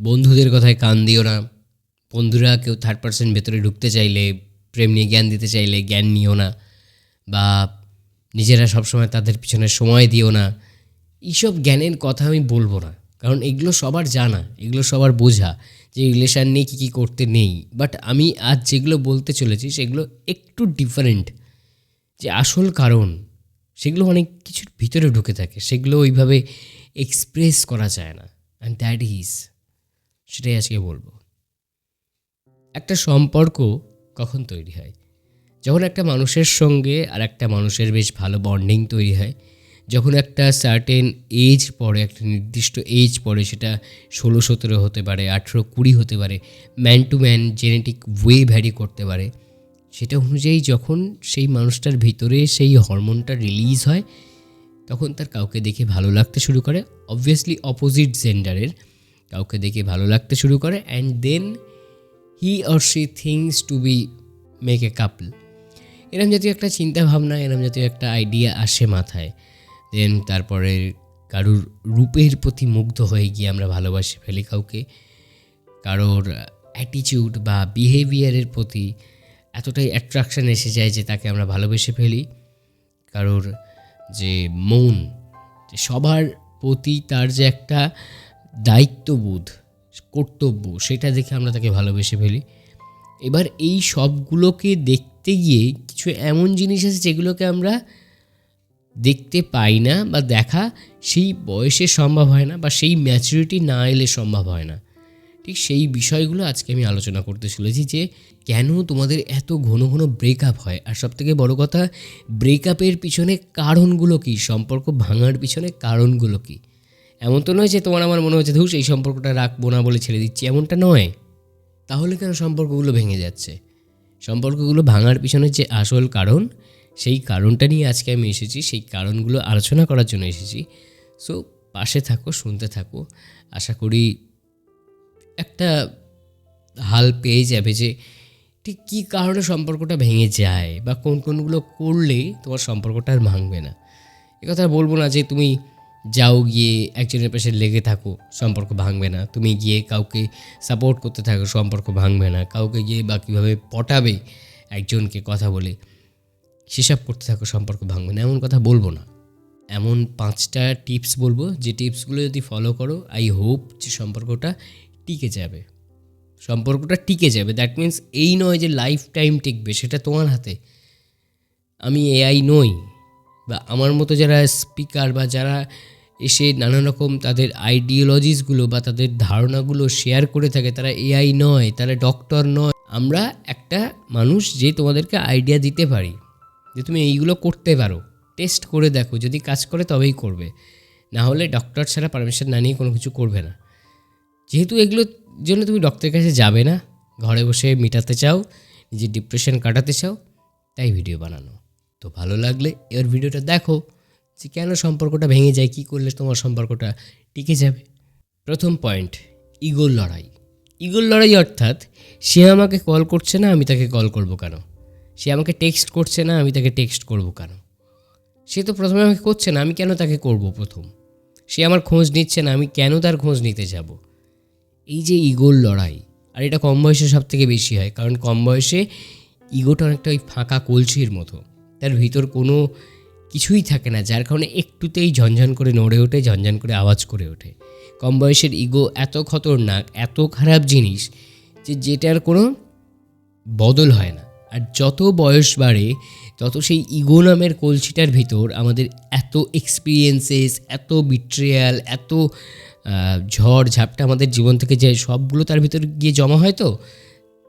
বন্ধুদের কথায় কান দিও না। বন্ধুরা কেউ থার্ড পারসন ভেতরে ঢুকতে চাইলে, প্রেম নিয়ে জ্ঞান দিতে চাইলে জ্ঞান নিও না, বা নিজেরা সবসময় তাদের পিছনে সময় দিও না। এইসব জ্ঞানের কথা আমি বলবো না, কারণ এগুলো সবার জানা, এগুলো সবার বোঝা যে রিলেশান নিয়ে কী কী করতে নেই। বাট আমি আজ যেগুলো বলতে চলেছি সেগুলো একটু ডিফারেন্ট। যে আসল কারণ সেগুলো অনেক কিছুর ভিতরে ঢুকে থাকে, সেগুলো ওইভাবে এক্সপ্রেস করা যায় না। অ্যান্ড দ্যাট ইজ, সেটাই আজকে বলবো। একটা সম্পর্ক কখন তৈরি হয়? যখন একটা মানুষের সঙ্গে আর একটা মানুষের বেশ ভালো বন্ডিং তৈরি হয়, যখন একটা সার্টেন এজ পরে, একটা নির্দিষ্ট এজ পরে, সেটা 16-17 হতে পারে, 18-20 হতে পারে, man to man genetic way vary করতে পারে। সেটা অনুযায়ী যখন সেই মানুষটার ভিতরে সেই হরমোনটা রিলিজ হয়, তখন তার কাউকে দেখে ভালো লাগতে শুরু করে, অবভিয়াসলি অপোজিট জেন্ডারের কাউকে দেখে ভালো লাগতে শুরু করে, and then he or she things to be make a couple. এরম জাতীয় একটা চিন্তা ভাবনা, এরম জাতীয় একটা আইডিয়া আসে মাথায়। দেন তারপরে কারুর রূপের প্রতি মুগ্ধ হয়ে গিয়ে আমরা ভালোবাসি ফেলি কাউকে, কারোর অ্যাটিটিউড বা বিহেভিয়ারের প্রতি এতটাই অ্যাট্রাকশান এসে যায় যে তাকে আমরা ভালোবেসে ফেলি, কারোর যে মন, যে সবার প্রতি তার যে একটা দায়িত্ববোধ, কর্তব্য, সেটা দেখে আমরা তাকে ভালোবেসে ফেলি। এবার এই সবগুলোকে দেখতে গিয়ে কিছু এমন জিনিস আছে যেগুলোকে আমরা দেখতে পাই না, বা দেখা সেই বয়সে সম্ভব হয় না, বা সেই ম্যাচুরিটি না এলে সম্ভব হয় না। ঠিক সেই বিষয়গুলো আজকে আমি আলোচনা করতে চলেছি, যে কেন তোমাদের এত ঘন ঘন ব্রেকআপ হয়, আর সবথেকে বড় কথা, ব্রেকআপের পিছনে কারণগুলো কী, সম্পর্ক ভাঙার পিছনে কারণগুলো কী। এমন তো নয় যে তোমার আমার মনে হচ্ছে ধুস এই সম্পর্কটা রাখবো না বলে ছেড়ে দিচ্ছি, এমনটা নয়। তাহলে কেন সম্পর্কগুলো ভেঙে যাচ্ছে? সম্পর্কগুলো ভাঙার পিছনে যে আসল কারণ, সেই কারণটা নিয়ে আজকে আমি এসেছি, সেই কারণগুলো আলোচনা করার জন্য এসেছি। সো পাশে থাকো, শুনতে থাকো। আশা করি একটা হাল পেয়ে যাবে যে ঠিক কী কারণে সম্পর্কটা ভেঙে যায়, বা কোন কোনগুলো করলে তোমার সম্পর্কটা আর ভাঙবে না। কথা বলবো না যে তুমি যাও গিয়ে একজনের পাশে লেগে থাকো, সম্পর্ক ভাঙবে না। তুমি গিয়ে কাউকে সাপোর্ট করতে থাকো, সম্পর্ক ভাঙবে না। কাউকে গিয়ে বা কীভাবে পটাবে একজনকে কথা বলে, সেসব করতে থাকো, সম্পর্ক ভাঙবে না, এমন কথা বলবো না। এমন 5টা টিপস বলবো, যে টিপসগুলো যদি ফলো করো, আই হোপ যে সম্পর্কটা টিকে যাবে। সম্পর্কটা টিকে যাবে, দ্যাট মিন্স এই নয় যে লাইফ টাইম টিকবে, সেটা তোমার হাতে। আমি এআই নই, বা আমার মতো যারা স্পিকার বা যারা এসে নানা রকম তাদের আইডিওলজিসগুলো বা তাদের ধারণাগুলো শেয়ার করে থাকে, তারা এআই নয়, তারা ডক্টর নয়। আমরা একটা মানুষ যে তোমাদেরকে আইডিয়া দিতে পারি যে তুমি এইগুলো করতে পারো, টেস্ট করে দেখো, যদি কাজ করে তবেই করবে, না হলে ডক্টর ছাড়া পারমিশন না নিয়ে কোনো কিছু করবে না। যেহেতু এগুলোর জন্য তুমি ডক্টরের কাছে যাবে না, ঘরে বসে মেটাতে চাও, নিজের ডিপ্রেশন কাটাতে চাও, তাই ভিডিও বানানো। তো ভালো লাগলে এবার ভিডিওটা দেখো, যে কেন সম্পর্কটা ভেঙে যায়, কী করলে তোমার সম্পর্কটা টিকে যাবে। প্রথম পয়েন্ট, ইগোর লড়াই। ইগোর লড়াই অর্থাৎ সে আমাকে কল করছে না, আমি তাকে কল করব কেন? সে আমাকে টেক্সট করছে না, আমি তাকে টেক্সট করব কেন? সে তো প্রথমে আমাকে করছে না, আমি কেন তাকে করব প্রথম? সে আমার খোঁজ নিচ্ছে না, আমি কেন তার খোঁজ নিতে যাব? এই যে ইগোর লড়াই, আর এটা কম বয়সে সব থেকে বেশি হয়, কারণ কম বয়সে ইগোটা অনেকটা ওই ফাঁকা কলসির মতো, তার ভিতর কোনো কিছুই থাকে না, যার কারণে একটুতেই ঝনঝন করে নড়ে ওঠে, ঝনঝন করে আওয়াজ করে ওঠে। কম বয়সের ইগো এত খতরনাক, এত খারাপ জিনিস, যে যেটার কোনো বদল হয় না। আর যত বয়স বাড়ে তত সেই ইগো নামের কলসিটার ভিতর আমাদের এত এক্সপিরিয়েন্সেস, এত বিট্রিয়াল, এত ঝড় ঝাপটা আমাদের জীবন থেকে যে সবগুলো তার ভিতর গিয়ে জমা হয়, তো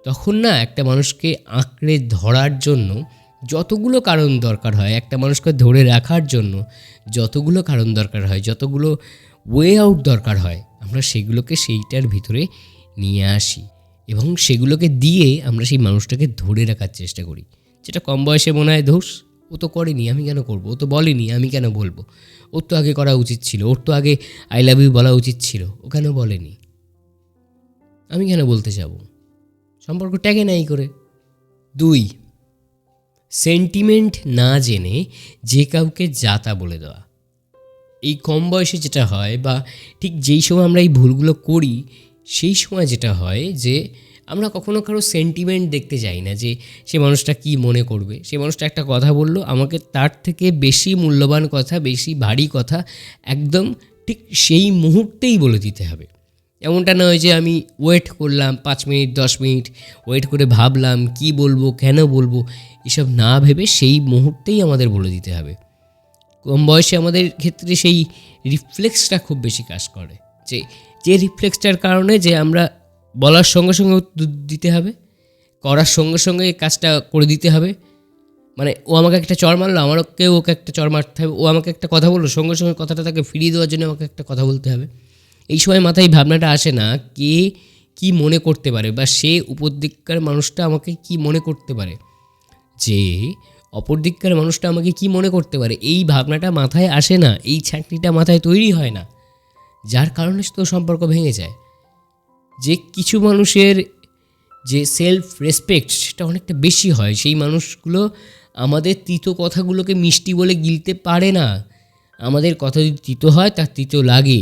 তখন না একটা মানুষকে আঁকড়ে ধরার জন্য যতগুলো কারণ দরকার হয়, একটা মানুষকে ধরে রাখার জন্য যতগুলো কারণ দরকার হয়, যতগুলো ওয়ে আউট দরকার হয়, আমরা সেগুলোকে সেইটার ভিতরে নিয়ে আসি, এবং সেগুলোকে দিয়ে আমরা সেই মানুষটাকে ধরে রাখার চেষ্টা করি। যেটা কম বয়সে মনে হয় দোষ, ও তো করেনি, আমি কেন করব? ও তো বলেনি, আমি কেন বলবো? ওর তো আগে করা উচিত ছিল, ওর তো আগে আই লাভ ইউ বলা উচিত ছিল, ও কেন বলেনি, আমি কেন বলতে যাব? সম্পর্ক ট্যাগে নাই করে। 2, সেন্টিমেন্ট না জেনে যে কাউকে যাতা বলে দেওয়া। এই কম বয়সে যেটা হয়, বা ঠিক যেই সময় আমরা এই ভুলগুলো করি, সেই সময় যেটা হয় যে আমরা কখনো কারো সেন্টিমেন্ট দেখতে যাই না, যে সে মানুষটা কি মনে করবে। সে মানুষটা একটা কথা বলল, আমাকে তার থেকে বেশি মূল্যবান কথা, বেশি ভারী কথা একদম ঠিক সেই মুহূর্তেই বলে দিতে হবে। এমনটা নয় যে আমি ওয়েট করলাম 5 মিনিট 10 মিনিট ওয়েট করে ভাবলাম কি বলবো, কেন বলবো, এসব না ভেবে সেই মুহূর্তেই আমাদের বলে দিতে হবে। কম বয়সে আমাদের ক্ষেত্রে সেই রিফ্লেক্সটা খুব বেশি কাজ করে, যে রিফ্লেক্সটার কারণে যে আমরা বলার সঙ্গে সঙ্গে উত্তর দিতে হবে, করার সঙ্গে সঙ্গে কাজটা করে দিতে হবে। মানে ও আমাকে একটা চড় মারলো, আমাকেও ওকে একটা চড় মারতে হবে। ও আমাকে একটা কথা বললো, সঙ্গে সঙ্গে কথাটা তাকে ফিরিয়ে দেওয়ার জন্য আমাকে একটা কথা বলতে হবে। এই সময় মাথায় ভাবনাটা আসে না কে কি মনে করতে পারে, বা সে উপর দিককার মানুষটা আমাকে কি মনে করতে পারে, যে অপর দিককার মানুষটা আমাকে কি মনে করতে পারে। এই ভাবনাটা মাথায় আসে না, এই ছাঁকনিটা মাথায় তৈরি হয় না, যার কারণে তো সম্পর্ক ভেঙে যায়। যে কিছু মানুষের যে সেলফ রেসপেক্ট সেটা অনেকটা বেশি হয়, সেই মানুষগুলো আমাদের তিতো কথাগুলোকে মিষ্টি বলে গিলতে পারে না। আমাদের কথা যদি তিতো হয় তার তিতো লাগে,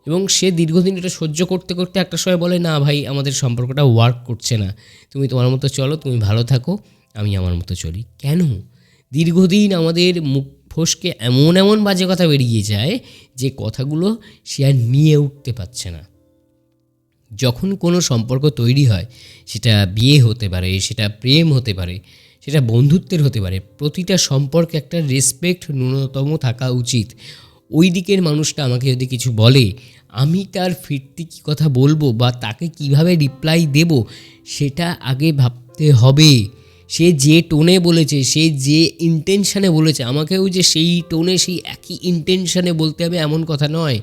এবং সে দীর্ঘদিন এটা সহ্য করতে করতে একটা সময় বলে, না ভাই আমাদের সম্পর্কটা ওয়ার্ক করছে না, তুমি তোমার মতো চলো, তুমি ভালো থাকো, আমি আমার মতো চলি। কেন? দীর্ঘদিন আমাদের মুখ ফসকে এমন এমন বাজে কথা বেরিয়ে যায় যে কথাগুলো সে আর নিয়ে উঠতে পারছে না। যখন কোনো সম্পর্ক তৈরি হয়, সেটা বিয়ে হতে পারে, সেটা প্রেম হতে পারে, সেটা বন্ধুত্বের হতে পারে, প্রতিটা সম্পর্কে একটা রেসপেক্ট ন্যূনতম থাকা উচিত। ওই দিকের মানুষটা আমাকে যদি কিছু বলে, আমি তার ফিরতি কী কথা বলবো বা তাকে কিভাবে রিপ্লাই দেব, সেটা আগে ভাবতে হবে। সে যে টোনে বলেছে, সে যে ইন্টেনশানে বলেছে, আমাকেও যে সেই টোনে সেই একই ইন্টেনশানে বলতে হবে এমন কথা নয়।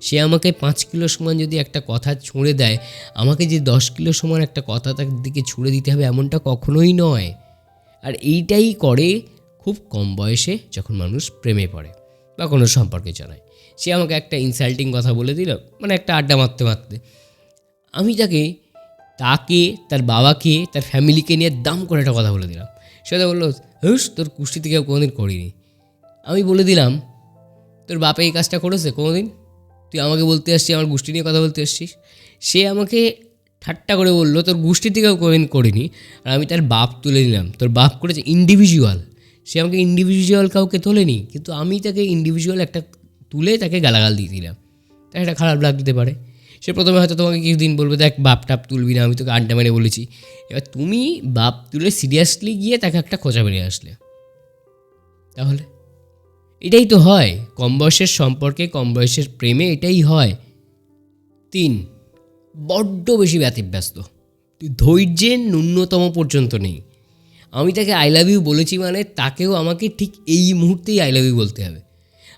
সে আমাকে 5 কিলো সমান যদি একটা কথা ছুঁড়ে দেয়, আমাকে যে 10 কিলো সমান একটা কথা তার দিকে ছুঁড়ে দিতে হবে এমনটা কখনোই নয়। আর এইটাই করে খুব কম বয়সে যখন মানুষ প্রেমে পড়ে বা কোনো সম্পর্কে জড়ায়। সে আমাকে একটা ইনসাল্টিং কথা বলে দিল, মানে একটা আড্ডা মারতে মারতে আমি তাকে তার বাবাকে, তার ফ্যামিলিকে নিয়ে দাম করে একটা কথা বলে দিলাম। সেটা বললো, হুস তোর কুষ্টি থেকে কোনোদিন করিনি। আমি বলে দিলাম, তোর বাপে এই কাজটা করেছে কোনোদিন? তুই আমাকে বলতে আসছিস, আমার গোষ্ঠী নিয়ে কথা বলতে আসছিস। সে আমাকে ঠাট্টা করে বললো, তোর গোষ্ঠী থেকেও কোনোদিন করিনি। আর আমি তার বাপ তুলে নিলাম, তোর বাপ করেছে ইন্ডিভিজুয়াল। সে আমাকে ইন্ডিভিজুয়াল কাউকে তোলেনি, কিন্তু আমি তাকে ইন্ডিভিজুয়াল একটা তুলে তাকে গালাগাল দিয়ে দিলাম। তাই এটা খারাপ লাগতে পারে। সে প্রথমে হয়তো তোমাকে কিছুদিন বলবে, দেখ বাপ টাপ তুলবি না, আমি তোকে আড্ডা মেরে বলেছি। এবার তুমি বাপ তুলে সিরিয়াসলি গিয়ে তাকে একটা খোঁচা বেরিয়ে আসলে, তাহলে এটাই তো হয় কম বয়সের সম্পর্কে, কম বয়সের প্রেমে এটাই হয়। 3, বড্ড বেশি ব্যতিব্যস্ত, ধৈর্যের ন্যূনতম পর্যন্ত নেই। আমি তাকে আই লাভ ইউ বলেছি মানে তাকেও আমাকে ঠিক এই মুহূর্তেই আই লাভ ইউ বলতে হবে।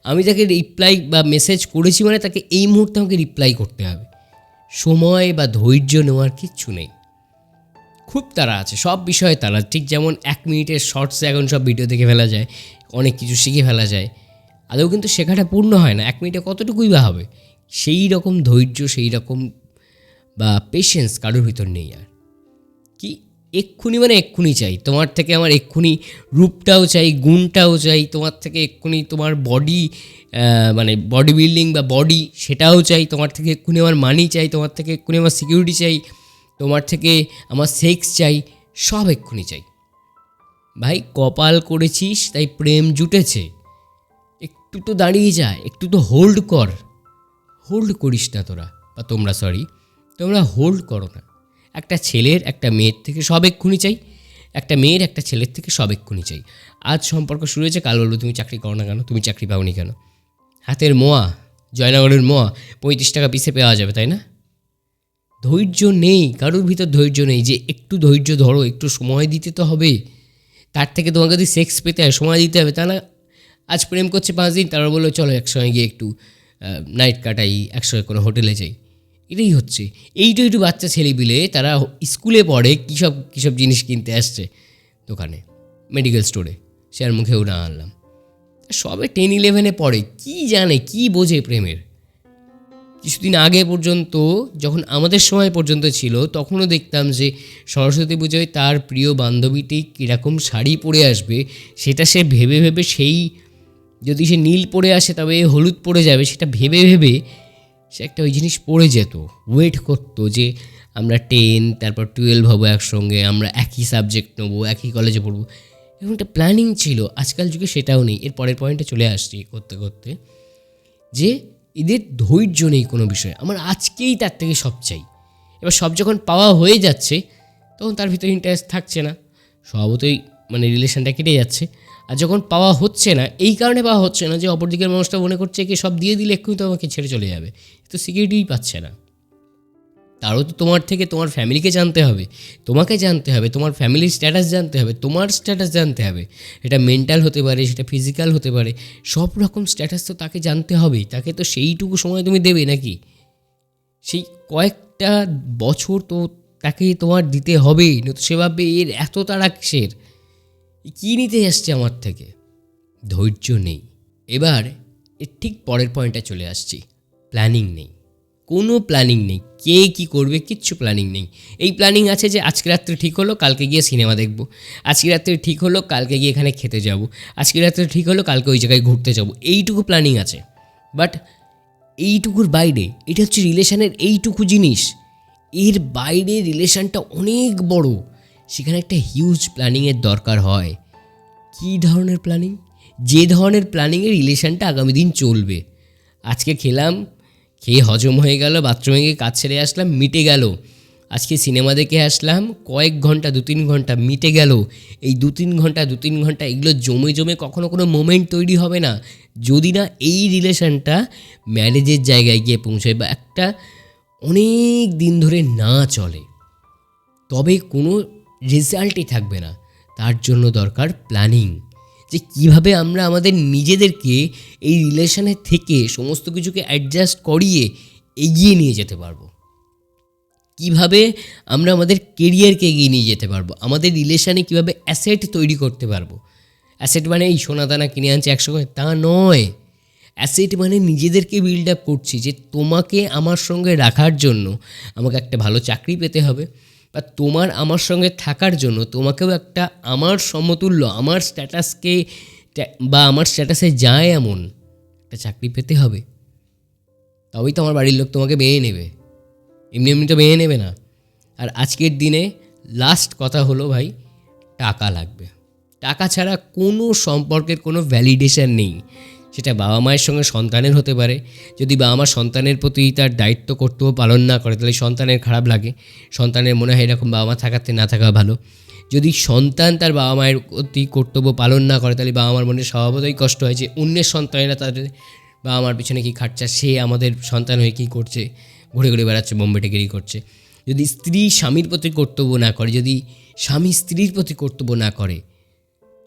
আমি তাকে রিপ্লাই বা মেসেজ করেছি মানে তাকে এই মুহূর্তে আমাকে রিপ্লাই করতে হবে। সময় বা ধৈর্য নেওয়ার কিচ্ছু নেই। খুব তাড়া আছে, সব বিষয়ে তাড়া। ঠিক যেমন 1 মিনিটের শর্টসে এখন সব ভিডিও দেখে ফেলা যায়, অনেক কিছু শিখে ফেলা যায়, আদৌ কিন্তু শেখাটা পূর্ণ হয় না। 1 মিনিটে কতটুকুই বা হবে? সেই রকম ধৈর্য, সেই রকম বা পেশেন্স কারোর ভিতর নেই। আর কি এক্ষুনি মানে এক্ষুনি চাই, তোমার থেকে আমার এক্ষুনি রূপটাও চাই, গুণটাও চাই, তোমার থেকে এক্ষুনি তোমার বডি মানে বডি বিল্ডিং বা বডি সেটাও চাই, তোমার থেকে এক্ষুনি আমার মানি চাই, তোমার থেকে এক্ষুনি আমার সিকিউরিটি চাই, তোমার থেকে আমার সেক্স চাই, সব এক্ষুনি চাই। ভাই কপাল করেছিস তাই প্রেম জুটেছে, একটু তো দাঁড়িয়ে যায়, একটু তো হোল্ড কর। হোল্ড করিস না তোরা, বা তোমরা হোল্ড করো না। একটা ছেলের একটা মেয়ের থেকে সব এক্ষুনি চাই, একটা মেয়ের একটা ছেলের থেকে সব এক্ষুনি চাই। আজ সম্পর্ক শুরু হয়েছে, কাল বলবো তুমি চাকরি করো না কেন, তুমি চাকরি পাওনি কেন। হাতের মোয়া, জয়নগরের মোয়া 35 টাকা পিসে পাওয়া যাবে, তাই না? ধৈর্য নেই কারোর ভিতর, ধৈর্য নেই যে একটু ধৈর্য ধরো, একটু সময় দিতে তো হবে। তার থেকে তোমাকে যদি সেক্স পেতে হয় সময় দিতে হবে, তা না আজ প্রেম করছে 5 দিন, তারপর বললো চলো একসঙ্গে গিয়ে একটু নাইট কাটাই, একসঙ্গে কোনো হোটেলে যাই। এটাই হচ্ছে। এইটা একটু বাচ্চা ছেলেপিলে তারা স্কুলে পড়ে, কী সব জিনিস কিনতে আসছে দোকানে, মেডিকেল স্টোরে, সে আর মুখেও না আনলাম। সবে 10-11 পড়ে, কি জানে, কি বোঝে প্রেমের। কিছুদিন আগে পর্যন্ত যখন আমাদের সময় পর্যন্ত ছিল, তখনও দেখতাম যে সরস্বতী পুজোয় তার প্রিয় বান্ধবীটি কীরকম শাড়ি পরে আসবে সেটা সে ভেবে ভেবে, সেই যদি সে নীল পরে আসে তবে হলুদ পরে যাবে, সেটা ভেবে ভেবে সে একটা ওই জিনিস পড়ে যেত, ওয়েট করতো যে আমরা 10 তারপর 12 হবো একসঙ্গে, আমরা একই সাবজেক্ট নেবো, একই কলেজে পড়বো, এরকম একটা প্ল্যানিং ছিল। আজকাল যুগে সেটাও নেই। এর পরের পয়েন্টে চলে আসছি করতে করতে, যে এদের ধৈর্য নেই কোনো বিষয়ে। আমার আজকেই তার থেকে সব চাই। এবার সব যখন পাওয়া হয়ে যাচ্ছে তখন তার ভিতরে ইন্টারেস্ট থাকছে না, স্বভাবতই মানে রিলেশনটা কেটে যাচ্ছে। আর যখন পাওয়া হচ্ছে না, এই কারণে পাওয়া হচ্ছে না যে অপরদিকের মানুষটা মনে করছে কি সব দিয়ে দিলে এক্ষুনি তো আমাকে ছেড়ে চলে যাবে, তো সিকিউরিটিই পাচ্ছে না। তারও তো তোমার থেকে তোমার ফ্যামিলিকে জানতে হবে, তোমাকে জানতে হবে, তোমার ফ্যামিলির স্ট্যাটাস জানতে হবে, তোমার স্ট্যাটাস জানতে হবে। এটা মেন্টাল হতে পারে, সেটা ফিজিক্যাল হতে পারে, সব রকম স্ট্যাটাস তো তাকে জানতে হবেই। তাকে তো সেইটুকু সময় তুমি দেবে নাকি? সেই কয়েকটা বছর তো তাকে তোমার দিতে হবেই, নয়তো সে ভাববে এর এত তাড়া কিসের, কী নিতে আসছে আমার থেকে। ধৈর্য নেই। এবার এর ঠিক পরের পয়েন্টে চলে আসছি, প্ল্যানিং নেই। কোনো প্ল্যানিং নেই, কে কী করবে কিচ্ছু প্ল্যানিং নেই। এই প্ল্যানিং আছে যে আজকে রাত্রে ঠিক হলো কালকে গিয়ে সিনেমা দেখব, আজকে রাত্রে ঠিক হলো কালকে গিয়ে এখানে খেতে যাব, আজকে রাত্রে ঠিক হলো কালকে ওই জায়গায় ঘুরতে যাব, এইটুকু প্ল্যানিং আছে। বাট এইটুকুর বাইরে, এটা হচ্ছে রিলেশনের এইটুকু জিনিস, এর বাইরে রিলেশনটা অনেক বড়, সেখানে একটা হিউজ প্ল্যানিংয়ের দরকার হয়। কী ধরনের প্ল্যানিং? যে ধরনের প্ল্যানিংয়ে রিলেশনটা আগামী দিন চলবে। আজকে খেলাম, খেয়ে হজম হয়ে গেল, বাথরুমে গিয়ে কাজ ছেড়ে আসলাম, মিটে গেল। আজকে সিনেমা দেখে আসলাম, কয়েক ঘন্টা 2-3 ঘন্টা মিটে গেল। এই 2-3 ঘন্টা এগুলো জমে জমে কখনো কোনো মোমেন্ট তৈরি হবে না যদি না এই রিলেশনটা ম্যারেজের জায়গায় গিয়ে পৌঁছায় বা একটা অনেক দিন ধরে না চলে, তবে কোনো রেজাল্টই থাকবে না। তার জন্য দরকার প্ল্যানিং, যে কিভাবে আমরা আমাদের নিজেদেরকে এই রিলেশনের থেকে সমস্ত কিছুকে অ্যাডজাস্ট করিয়ে এগিয়ে নিয়ে যেতে পারবো, কিভাবে আমরা আমাদের কেরিয়ারকে এগিয়ে নিয়ে যেতে পারবো, আমাদের রিলেশনে কিভাবে অ্যাসেট তৈরি করতে পারবো। অ্যাসেট মানে এই সোনা দানা কিনে আনছে 100 করে, তা নয়। অ্যাসেট মানে নিজেদেরকে বিল্ড আপ করছি, যে তোমাকে আমার সঙ্গে রাখার জন্য আমাকে একটা ভালো চাকরি পেতে হবে, বা তোমার আমার সঙ্গে থাকার জন্য তোমাকেও একটা আমার সমতুল্য, আমার স্ট্যাটাসকে বা আমার স্ট্যাটাসে যায় এমন একটা চাকরি পেতে হবে। তবেই তো আমার বাড়ির লোক তোমাকে মেনে নেবে, এমনি এমনি তো মেনে নেবে না। আর আজকের দিনে লাস্ট কথা হলো ভাই, টাকা লাগবে। টাকা ছাড়া কোনো সম্পর্কের কোনো ভ্যালিডেশন নেই। সেটা বাবা মায়ের সঙ্গে সন্তানের হতে পারে। যদি বাবা মা সন্তানের প্রতি তার দায়িত্ব কর্তব্য পালন না করে, তাহলে সন্তানের খারাপ লাগে, সন্তানের মনে হয় এরকম বাবা মা থাকাতে না থাকা ভালো। যদি সন্তান তার বাবা মায়ের প্রতি কর্তব্য পালন না করে, তাহলে বাবা মার মনে স্বভাবতই কষ্ট হয় যে অন্যের সন্তানেরা তাদের বাবা মার পিছনে কী খাটছে, সে আমাদের সন্তান হয়ে কী করছে, ঘুরে ঘুরে বেড়াচ্ছে, বোম্বে টেকেরি করছে। যদি স্ত্রী স্বামীর প্রতি কর্তব্য না করে, যদি স্বামী স্ত্রীর প্রতি কর্তব্য না করে,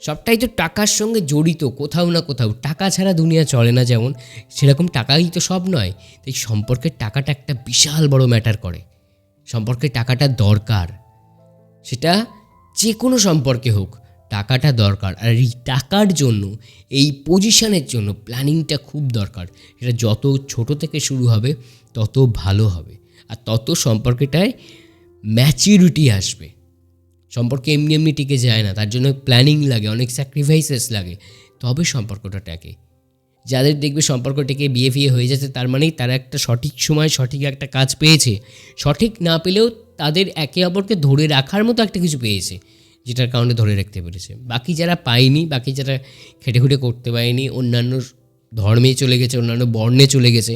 সবটাই তো টাকার সঙ্গে জড়িত কোথাও না কোথাও। টাকা ছাড়া দুনিয়া চলে না, যেমন সেরকম টাকাই তো সব নয়। তাই সম্পর্কের টাকাটা একটা বিশাল বড় ম্যাটার করে। সম্পর্কের টাকাটা দরকার, সেটা যে কোনো সম্পর্কে হোক, টাকাটা দরকার। আর এই টাকার জন্য, এই পজিশনের জন্য প্ল্যানিংটা খুব দরকার। এটা যত ছোট থেকে শুরু হবে তত ভালো হবে, আর তত সম্পর্কটায় ম্যাচিউরিটি আসবে। সম্পর্ক এমনি এমনি টিকে যায় না, তার জন্য প্ল্যানিং লাগে, অনেক স্যাক্রিফাইসেস লাগে, তবে সম্পর্কটা টেকে। যাদের দেখবে সম্পর্ক টেকে বিয়ে ফিয়ে হয়ে যাচ্ছে, তার মানেই তারা একটা সঠিক সময় সঠিক একটা কাজ পেয়েছে। সঠিক না পেলেও তাদের একে অপরকে ধরে রাখার মতো একটা কিছু পেয়েছে, যেটার কারণে ধরে রাখতে পেরেছে। বাকি যারা পায়নি, বাকি যারা খেটে খুঁটে করতে পারেনি, অন্যান্য ধর্মে চলে গেছে, অন্যান্য বর্ণে চলে গেছে,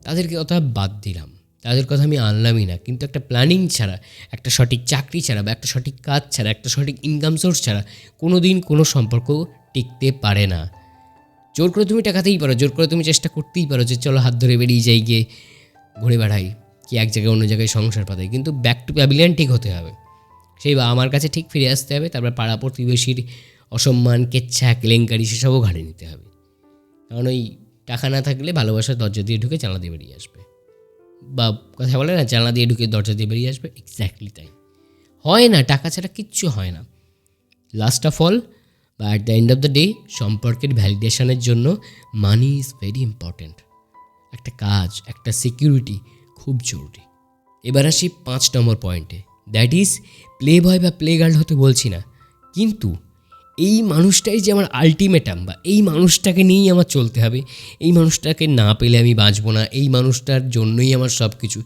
তাদেরকে কথা বাদ দিলাম, তাদের কথা আমি আনলামই না। কিন্তু একটা প্ল্যানিং ছাড়া, একটা সঠিক চাকরি ছাড়া, বা একটা সঠিক কাজ ছাড়া, একটা সঠিক ইনকাম সোর্স ছাড়া কোনো দিন কোনো সম্পর্ক টিকতে পারে না। জোর করে তুমি টাকাতেই পারো, জোর করে তুমি চেষ্টা করতেই পারো যে চলো হাত ধরে বেরিয়ে যাই, গিয়ে ঘুরে বেড়াই, কি এক জায়গায় অন্য জায়গায় সংসার পাতাই, কিন্তু ব্যাক টু প্যাভিলিয়ন ঠিক হতে হবে। সেই বা আমার কাছে ঠিক ফিরে আসতে হবে। তারপর পাড়া প্রতিবেশীর অসম্মান, কেচ্ছা, কেলেঙ্কারি সেসবও ঘাড়ে নিতে হবে। কারণ ওই টাকা না থাকলে ভালোবাসার দরজা দিয়ে ঢুকে জানলা দিয়ে বেরিয়ে আসবে, বা কথা বলে না, জানলা দিয়ে ঢুকে দরজা দিয়ে বেরিয়ে আসবে, এক্স্যাক্টলি তাই হয় না। টাকা ছাড়া কিচ্ছু হয় না। লাস্ট অফ অল বা at the end of the day, সম্পর্কের ভ্যালিডেশনের জন্য মানি ইজ ভেরি ইম্পর্ট্যান্ট। একটা কাজ, একটা সিকিউরিটি খুব জরুরি। এবার আসি 5 নম্বর পয়েন্টে, দ্যাট ইজ প্লে বয় বা প্লে গার্ল হতে বলছি না, কিন্তু এই মানুষটাই যে আমার আলটিমেটাম, বা এই মানুষটাকে নিয়েই আমার চলতে হবে, এই মানুষটাকে না পেলে আমি বাঁচবো না, এই মানুষটার জন্যই আমার সব কিছু,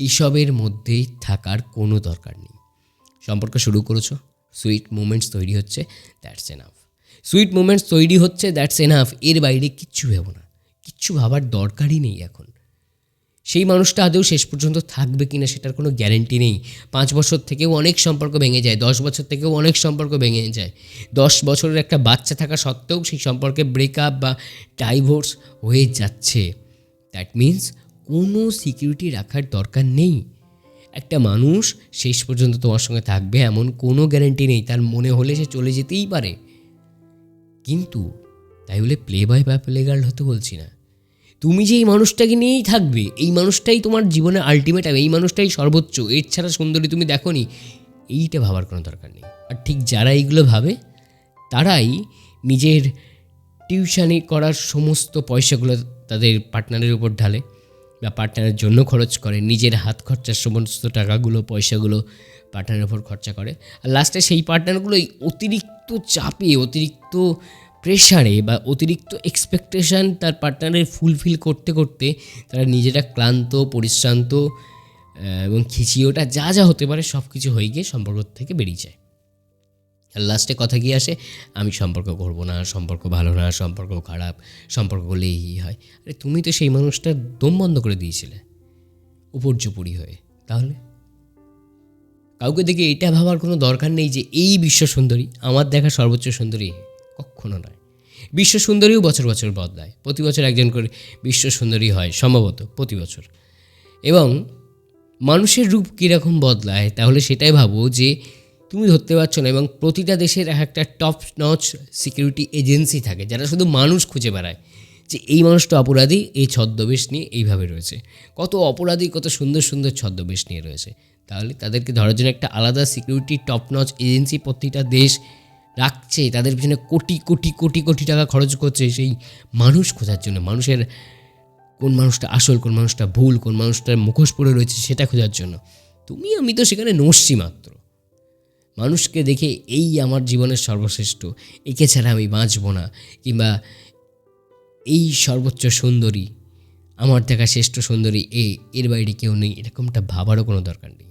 এইসবের মধ্যেই থাকার কোনো দরকার নেই। সম্পর্ক শুরু করেছো, সুইট মোমেন্টস তৈরি হচ্ছে, দ্যাটস এনাফ। সুইট মোমেন্টস তৈরি হচ্ছে, দ্যাটস এনাফ। এর বাইরে কিচ্ছু ভেবো না, কিচ্ছু ভাবার দরকারই নেই এখন। সেই মানুষটা আদৌ শেষ পর্যন্ত থাকবে কি না সেটার কোনো গ্যারেন্টি নেই। 5 বছর থেকেও অনেক সম্পর্ক ভেঙে যায়, 10 বছর থেকেও অনেক সম্পর্ক ভেঙে যায়। 10 বছরের একটা বাচ্চা থাকা সত্ত্বেও সেই সম্পর্কে ব্রেকআপ বা ডাইভোর্স হয়ে যাচ্ছে। দ্যাট মিন্স কোনো সিকিউরিটি রাখার দরকার নেই। একটা মানুষ শেষ পর্যন্ত তোমার সঙ্গে থাকবে এমন কোনো গ্যারেন্টি নেই। তার মনে হলে সে চলে যেতেই পারে, কিন্তু তাই বলে প্লে বয় বা প্লে গার্ল হতে বলছি না। তুমি যে এই মানুষটাকে নিয়েই থাকবে, এই মানুষটাই তোমার জীবনের আলটিমেটাম, এই মানুষটাই সর্বোচ্চ, এর ছাড়া সুন্দরী তুমি দেখোনি, এইটা ভাবার কোনো দরকার নেই। আর ঠিক যারা এইগুলো ভাবে তারাই নিজের টিউশনি করার সমস্ত পয়সাগুলো তাদের পার্টনারের উপর ঢালে বা পার্টনারের জন্য খরচ করে, নিজের হাত খরচার সমস্ত টাকাগুলো পয়সাগুলো পার্টনারের উপর খরচা করে। আর লাস্টে সেই পার্টনারগুলোই অতিরিক্ত চাপে, অতিরিক্ত প্রেশারে বা অতিরিক্ত এক্সপেকটেশান তার পার্টনারের ফুলফিল করতে করতে তারা নিজেরা ক্লান্ত, পরিশ্রান্ত এবং খিচিওটা যা যা হতে পারে সব কিছু হয়ে গিয়ে সম্পর্ক থেকে বেরিয়ে যায়। আর লাস্টে কথা কি আসে, আমি সম্পর্ক করবো না, সম্পর্ক ভালো না, সম্পর্ক খারাপ, সম্পর্ক করলে এই হয়। আরে তুমি তো সেই মানুষটার দম বন্ধ করে দিয়েছিলে উপর্যুপুরি হয়ে। তাহলে কাউকে দেখে এটা ভাবার কোনো দরকার নেই যে এই বিশ্ব সুন্দরী, আমার দেখা সর্বোচ্চ সুন্দরী, কখনো নয়। বিশ্ব সুন্দরীও বছর বছর বদলায়, প্রতি বছর একজন করে বিশ্ব সুন্দরী হয় সম্ভবত প্রতি বছর। এবং মানুষের রূপ কীরকম বদলায় তাহলে সেটাই ভাবো যে তুমি ধরতে পারছো না। এবং প্রতিটা দেশের একটা টপ নচ সিকিউরিটি এজেন্সি থাকে যারা শুধু মানুষ খুঁজে বেড়ায় যে এই মানুষটা অপরাধী, এই ছদ্মবেশ নিয়ে এইভাবে রয়েছে। কত অপরাধী কত সুন্দর সুন্দর ছদ্মবেশ নিয়ে রয়েছে, তাহলে তাদেরকে ধরার জন্য একটা আলাদা সিকিউরিটি টপ নচ এজেন্সি প্রতিটা দেশ রাখছে, তাদের পিছনে কোটি কোটি কোটি কোটি টাকা খরচ করছে সেই মানুষ খোঁজার জন্য, মানুষের কোন মানুষটা আসল, কোন মানুষটা ভুল, কোন মানুষটার মুখোশ পড়ে রয়েছে সেটা খোঁজার জন্য। তুমি আমি তো সেখানে নস্যি মাত্র। মানুষকে দেখে এই আমার জীবনের সর্বশ্রেষ্ঠ, একে ছাড়া আমি বাঁচব না, কিংবা এই সর্বোচ্চ সুন্দরী, আমার দেখা শ্রেষ্ঠ সুন্দরী এর বাইরে কেউ নেই, এরকমটা ভাবারও কোনো দরকার নেই।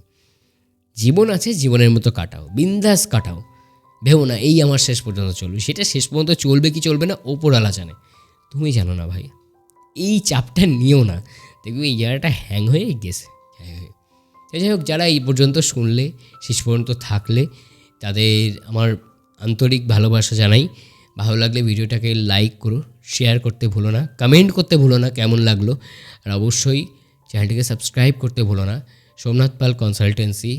জীবন আছে, জীবনের মতো কাটাও, বিন্দাস কাটাও। ভেবো না এই আমার শেষ পর্যন্ত চলবে, সেটা শেষ পর্যন্ত চলবে কি চলবে না ওপরওয়ালা জানে, তুমি জানো না ভাই। এই চাপটা নিও না, দেখবে এই জায়গাটা হ্যাং হয়ে গেছে। যাই হোক, যারা এই পর্যন্ত শুনলে, শেষ পর্যন্ত থাকলে, তাদের আমার আন্তরিক ভালোবাসা জানাই। ভালো লাগলে ভিডিওটাকে লাইক করো, শেয়ার করতে ভুলো না, কমেন্ট করতে ভুলো না কেমন লাগলো, আর অবশ্যই চ্যানেলটিকে সাবস্ক্রাইব করতে ভুলো না। সোমনাথ পাল কনসালটেন্সি,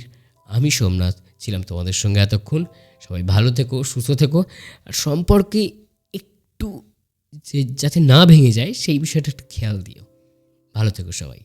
আমি সোমনাথ ছিলাম তোমাদের সঙ্গে এতক্ষণ। সবাই ভালো থেকো, সুস্থ থেকো, আর সম্পর্কে একটু যাতে না ভেঙে যায় সেই বিষয়টা একটু খেয়াল দিও। ভালো থেকো সবাই।